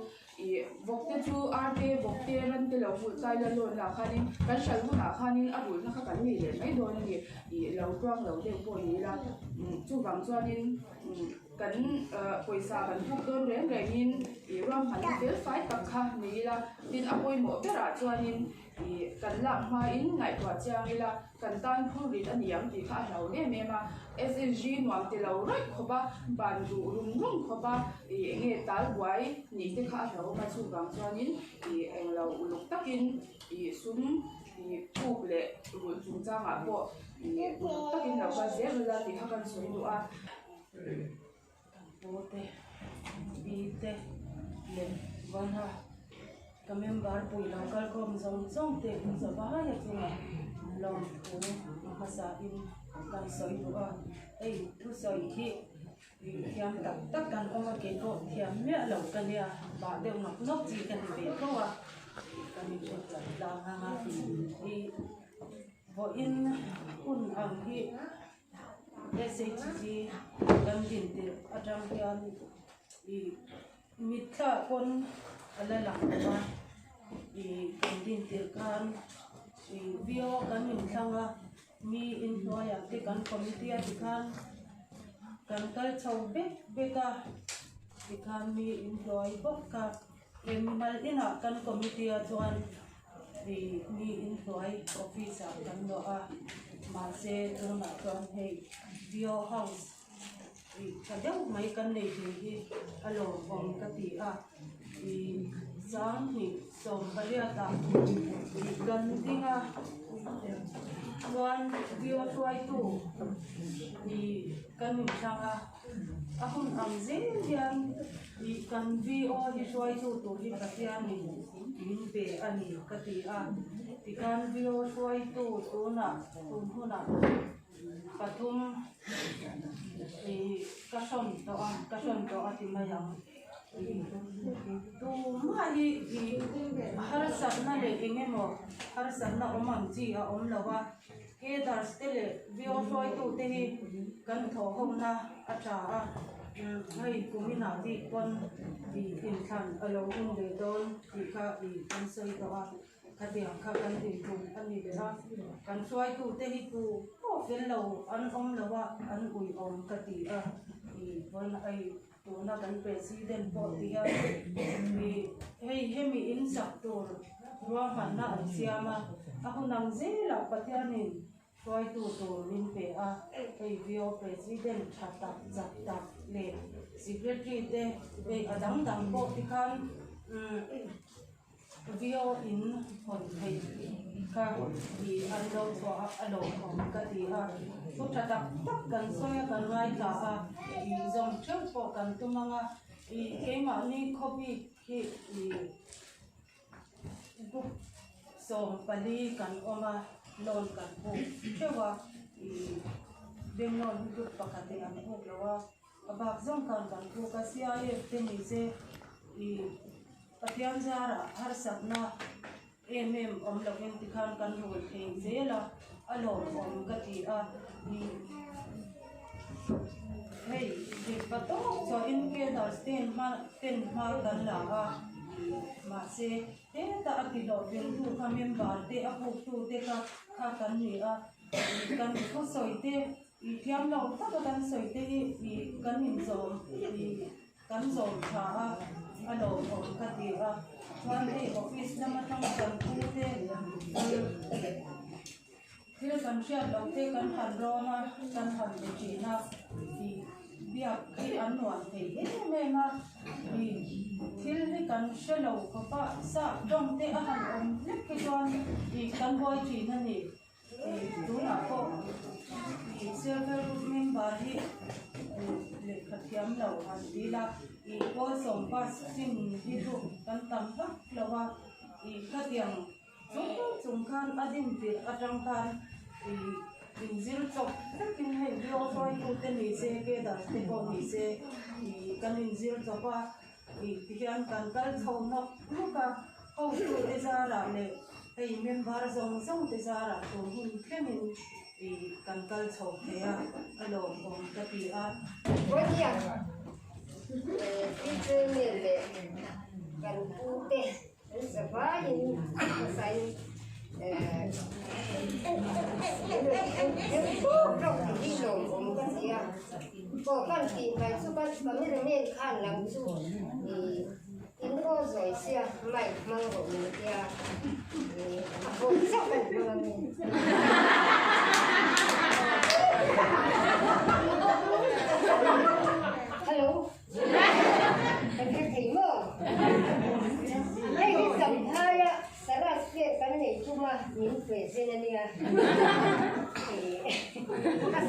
vok te chu rt vok te ran te lo hu tai la lon la khanin kan shal hu na khanin a bul na kha kan ni le mai do ni lo twang lo de po ni la chu wang chuanin kan poisa kan phuk don reng in ram han tel fai tak kha ni la tin apoi mo pera chuanin kan la ma in ngai twa chang ila kan tan phu ri ani yang ti kha lo ne me ma SSG nuam te lo rai khoba ban du rum khoba nge tal wai ni te kha lo ma chu bang chuanin eng lo uluk takin sum phuk le rul chung chang a po uluk takin lo ba ze la ti kha kan soi du a bote bite le vanha kamem bar pui local kom zong te so ba ya chunga long ko hasa in kan soi du a ei tu soi hi thiam tak kan ong ke ko thiam me lo kan ya ba de nok chi kan be ko wa kan ni so la ha i vo in un ang hi SHG kan din te atang hian mitha kon ala lang ma kan din te kan vio kan min thanga mi employer te kan committee a kan kal chau beka ti kan mi employee bot ka mal ina kan committee a chuan mi employee officer kan do a ma se tuna kan hei vio house kadang mai kan nei hi alo om ka ti a zang ni som balia ta kan dinga one vio try to kan mi changa ahun ang zen yan kan vio hi try to hi ka tian ni in be ani ka ti a kan vio try to na huna patum kason to ati mayang tu mali harasan na le ingemo harasan na omang ji a omlawa ke dar stele vio soi tu te hi kan tho hom na acha a hai kumina ti kon in than alo un de don ti ka kan soi to a katiang kha kan ti tu ani be ha kan soi tu te hi tu vel lo an om lawa an ui om kati a bon ai tu na kan president po ti ha hei hemi in sak tur ruwa man na an siama ako nang zela patianin soi tu min pe a ei vio president thata zakta le secretary te adang po ti kan vio in hon thei ka ando so alo kom ka ti ha so thata kan soya kan rai ta a zom cheu po kan tumanga kema ni copy ki book so pali kan oma lon kan po chewa dengnon du pakate an po lawa abak zom kan po ka sia ye te ni se Pathian zara har sabna om lokin tikhan kan rul thei zela alom ka ti a hey di pato so in ke dar ten ma kan la a ma se te ta atilo bin tu khamem bar te apu tu te ka kan ni a kan ko soite I thiam lo ta kan soite I kan min zom kan zom tha alo om ka ti a chuan he office lama tang kan pu te thil kan hria lo te kan han ro na kan han de chi na I bia khi an nuan thei me ma I thil hi kan hria lo ka pa sa dong te a han om lek ke chuan I kan boi chi na ni tu na ko I silver member hi le khathiam lo han di la I ko som pas sin hi tu kan tam tak lawa I khatiang chung khan adin ti atang khan I in zil chok takin he bio foi tu te ni se ke da te ko ni se I kan in zil chopa I tian kan kal chho no luka ko tu e za ra le ei member zong te za ra tu hun khemin I kan kal chho te a alo om ta pi a Itu milik kan putih sebab ini saya bukan tinggal suka kami dengan kan langsung ini kau saya mai manggo dia aku siapa orang Hello. Anh thấy mơ. Đây cái dòng hai á, sẽ là chuyện cái này chung mà những về trên này à. Thì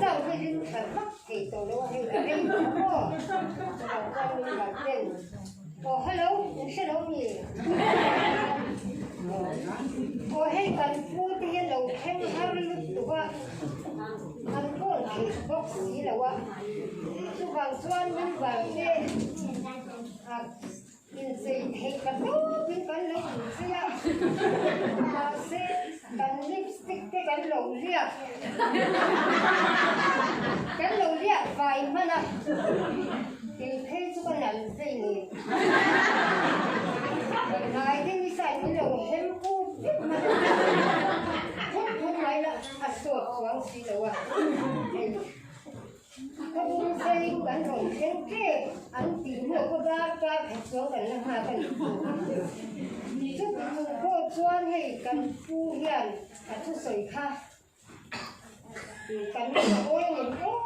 sao cái gì phải bắt thì tôi đâu hay là cái gì đó. Còn con mình là tên. Hello, hello gì. Hay cần phu thì lâu hay lúc tụi anh có cái box gì là quá. Chú vàng xoan những vàng kia in xây hay cả đó bên cái lấy gì á mà sẽ cần lipstick cái lồng riêng cái lồng riêng vài mà nè thì thấy chú con làm gì nhỉ này thì mình xài cái lồng hem cu biết mà không phải là sửa khoáng gì đâu à các bố xây cảnh rộng khen kê anh tìm hiểu có ra phải xuống cảnh là hà cảnh chúc cô chuan hay cảnh phu hiền chú sợi kha cảnh ôi nhìn ô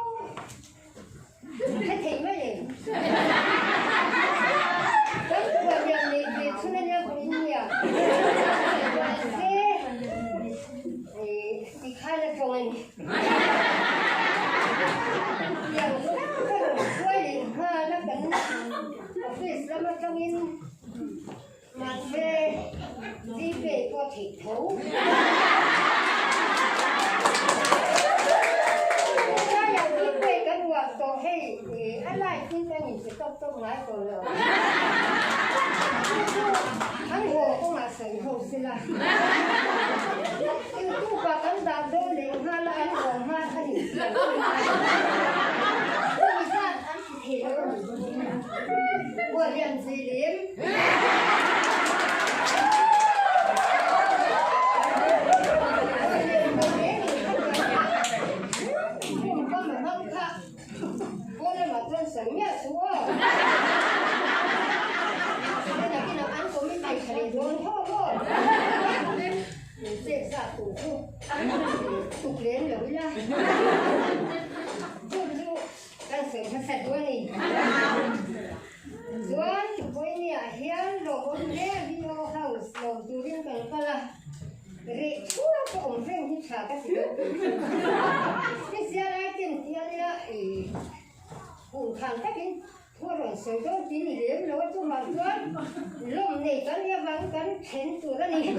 thế thì mới gì cảnh vừa nhận này về xuống đây nha cũng nhiều thì khai là chồng anh yang quay ha nó cần office lắm ở trong in mặt về đi về có thể thấu ra là đi về cái nguồn tổ hay thì anh lại tin ta nhìn sẽ tông lái của rồi anh hồ cũng là sợi hồ xin là yêu tu và cắn đào đôi liền ha là anh hồ ha anh của liền gì liếm con mà không khác con là mà con sống nhá xuống nên là khi nào ăn có mấy tay phải luôn thôi mình sẽ ra tủ tục lên rồi nha đang sống thật sạch luôn đi Juan với nhà hiến đồ ôn lẽ video house đồ tu riêng cần phải là rễ chúa có ổn phim như trả các thứ cái xe này tiền tiền là cùng thằng các cái thua rồi sầu đâu tí này đến lối cho mà Juan lồng này cái nhà vắng cái chén tủ đó này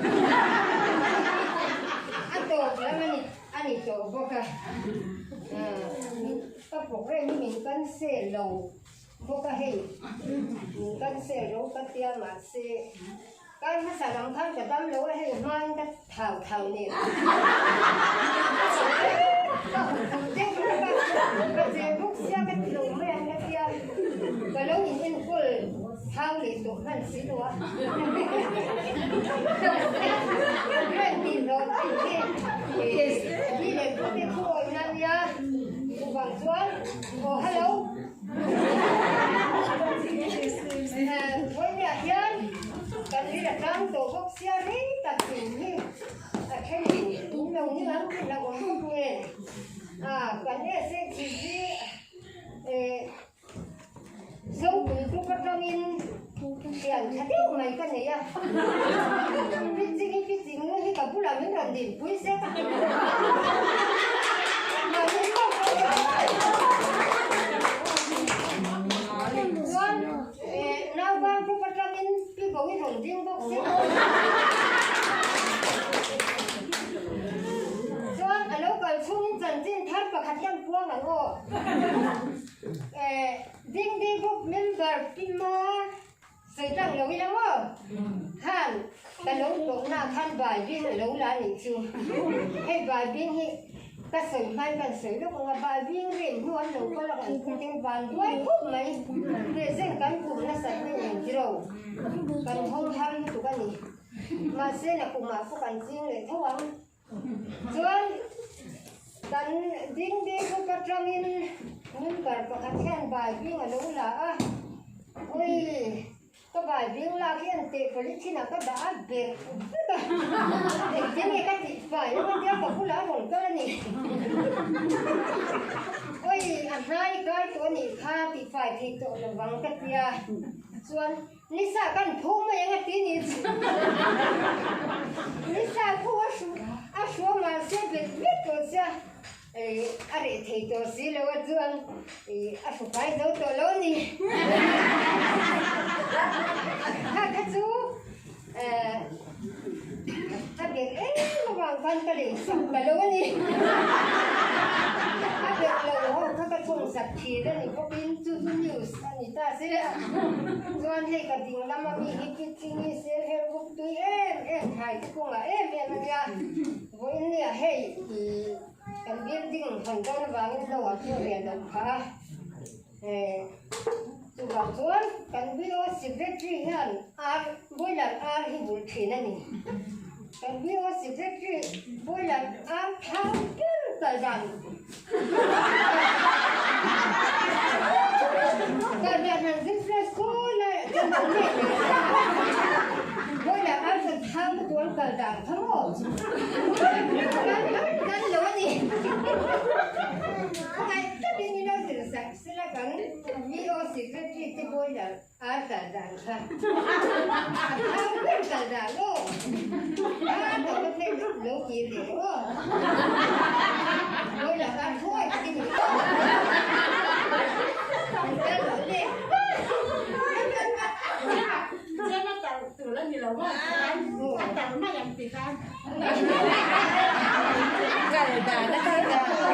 ăn tổ là anh ấy tổ bốc à các bộ rễ mình cần xe lầu bốc à hay mình cần เสียรู้ก็เตี้ยมาเสียการภาษาลังคันจะตั้มรู้ให้มันก็เท่านี่เด็กก็เสียพวกเสียกันหลงไม่อันก็เตี้ยก็รู้อินกุลเท่าเลยตัวนั่นสิตัวเรื่องดีโรที่เด็กผู้ที่พูดนั่นยาบางส่วนโอ้ฮัลโหลวันนี้ยันกันที่จะตั้งตัวพวกเสียรีตัดสินที่แค่นี้เรานี่นะเราก็พูดเองกันเนี่ยเสียทีที่dấu bự của các trong in tiền thật yêu mày cái này à biết gì nữa thì cả phụ làm những lần điểm cuối xe mà những con nào quan của các trong in cái có cái thùng riêng bốc xếp John ở đâu còn xuống dần trên thắt và khát nhang quang ở ngô ding ding group member pima sợi trăng lâu lắm à han cái lâu tuổi nào han vài viên lâu là những chưa hay vài viên hi cái sợi mai cái sợi lúc mà vài viên rèm luôn lâu có là cái tiếng vàng đuôi khúc mấy để xem cái cùng nó sạch cái những gì đâu cái không ham tụi cái gì mà xem là cùng mà có cái riêng để thấu không John cái ding ding group các trong in nhưng cả có khách khen bài viên ở đâu là ôi có bài viên là cái anh tệ phải khi nào có đã về cái này cái gì phải nó có có phụ lá hồn cái này ôi anh hai cáiตัวนี้ค่าติดไฟที่ตัวระวังกันเดียส่วนนิสากันพุ่งมาอย่างที่นี่นิสาพูดอาชัวมาเสียเป็นเล็กตัวเสียอะไรที่ตัวสิแล้วว่าส่วนอาสุภาพเราตัวเรานี่ถ้าเขาจูถ้าเด็กระวังฟันกระดิ่งสับกระโดดนี่ถ้าเด็กเราเขาก็ชงสับทีแล้วนี่ก็บินจู่ๆอยู่อันนี้ตาสิแล้วส่วนให้กระดิ่งแล้วมามีฮิปปี้ที่นี่เสียเฮลบุกตัวถ่ายที่กงอ่ะมันจะวันนี้ให้กันเบี้ยดิ้งหันก้อนวางเราว่าเพื่อเรียนต้องพาตัวบางส่วนกันเบี้ยสิบเอ็ดที่นั่นบุยหลังที่บุญที่นั่นนี่กันเบี้ยสิบเอ็ดที่บุยหลังเท้าเกินแต่ดังแต่ดังนั้นสิบเอ็ดก็เลยจะมาเล่นบุยหลังจะเท้าตัวแต่ดังทั้งหมดนั่นเลยนี่ไงถ้าเป็นนี่เราสื่อสารสิละกันมีโอสิกที่ที่บุยหลังแต่ดังค่ะเท้าเกินแต่ดังโอ้แต่ก็เป็นโลกีเดียวบุยหลังช่วยกินเจ้าหน้าที่ตัวแล้วมีเราว่าแต่ไม่ยังติดกันไก่ด่าไก่ด่าไก่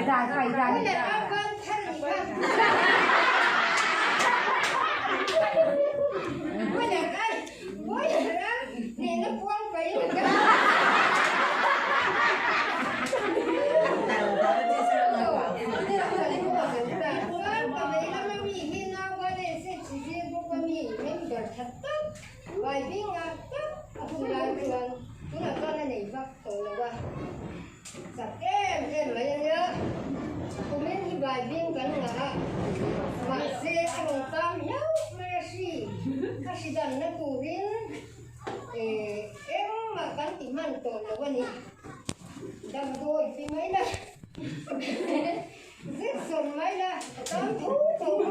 ด่าไก่ด่าเนี่ยไม่อยากได้ไม่อยากได้นี่นักพวงไปvài viên không làm được cũng là con này vắt tội là qua sạch em lại nhớ cũng biết như vài viên cảnh là mà xe trong tam nhớ Messi kasi dan na turin em mà cảnh thì man tội là qua này đâm đôi thì mấy đó giết sồn mấy đó tám thú thú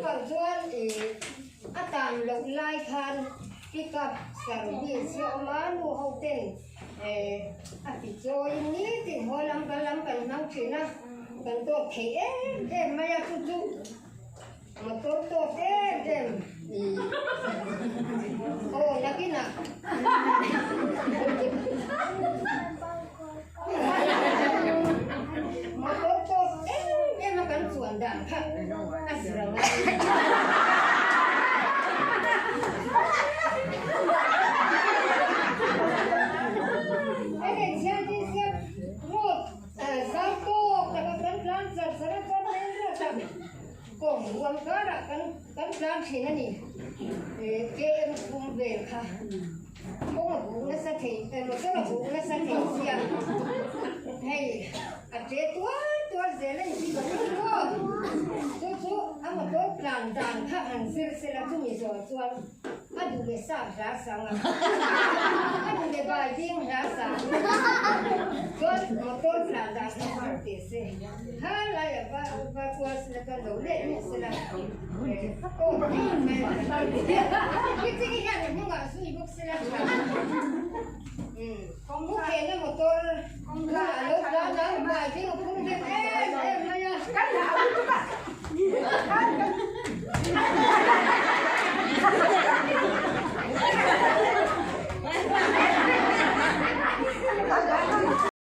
còn doan thì tạm lộc lai khan pick up sản phẩm siêu má nu hậu tên thì cho ní thì hoa lắm cần năng chuyện á cần tôi thấy em mày à chú mà tôi em ô là cái nào mà tôi em mà cần chuẩn đạn thật à รวมก็ละกันกลางที่นั่นนี่เกมคุมเบลค่ะพวกเราบุกนักสักทีเราก็เราบุกนักสักทีเสียให้อาเจตัวเจริญที่สุดตัวอามาตัวกลางด่านข้าหันเสือเสือทุ่มีส่วนอาดูเบสารักสังอาดูเบบายดิ้งรักสังตัวกลางด่านข้าหันเตะเสือฮาลายว่ากัวเสือกันดูเล่นเสือโอ้ไม่ที่จริงอย่างนี้มึงก็สู้อีบุกเสือของมึงเห็นแล้วตัวลาลบลา